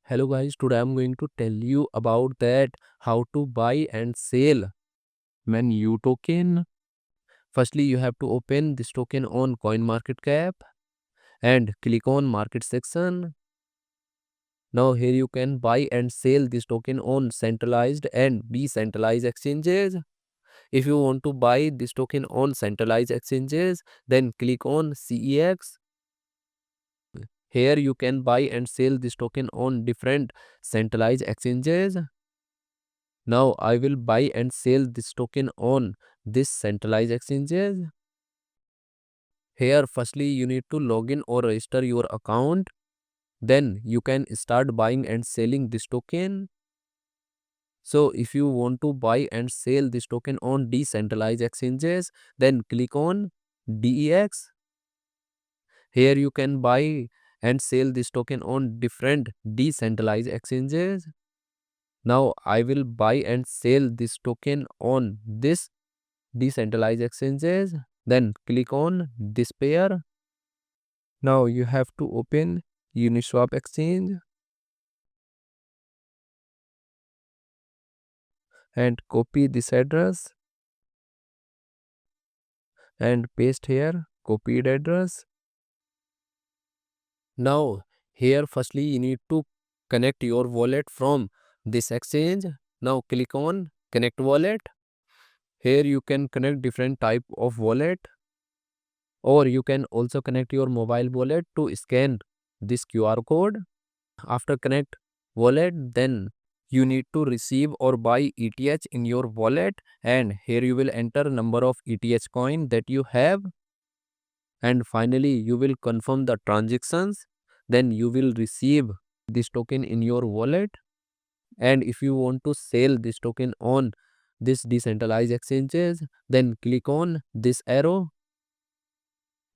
Hello guys, today I'm going to tell you about that how to buy and sell Menu token. Firstly, you have to open this token on CoinMarketCap and click on market section. Now here you can buy and sell this token on centralized and decentralized exchanges. If you want to buy this token on centralized exchanges, then click on CEX. Here you can buy and sell this token on different centralized exchanges. Now I will buy and sell this token on this centralized exchanges. Here firstly you need to log in or register your account. Then you can start buying and selling this token. So if you want to buy and sell this token on decentralized exchanges, then click on DEX. Here you can buy and sell this token on different decentralized exchanges. Now I will buy and sell this token on this decentralized exchanges. Then click on this pair. Now you have to open Uniswap exchange and copy this address and paste here copied address. Now here firstly you need to connect your wallet from this exchange. Now click on connect wallet. Here you can connect different type of wallet, or you can also connect your mobile wallet to scan this QR code. After connect wallet, then you need to receive or buy ETH in your wallet, and here you will enter number of ETH coin that you have, and finally you will confirm the transactions. Then you will receive this token in your wallet. And if you want to sell this token on this decentralized exchanges, then click on this arrow,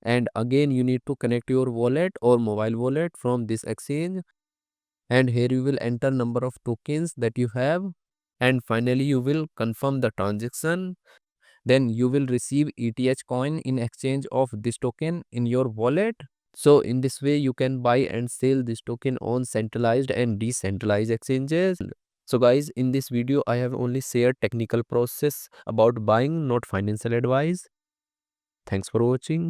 and again you need to connect your wallet or mobile wallet from this exchange, and here you will enter number of tokens that you have, and finally you will confirm the transaction. Then you will receive ETH coin in exchange of this token in your wallet. So in this way you can buy and sell this token on centralized and decentralized exchanges. So guys, in this video I have only shared technical process about buying, not financial advice. Thanks for watching.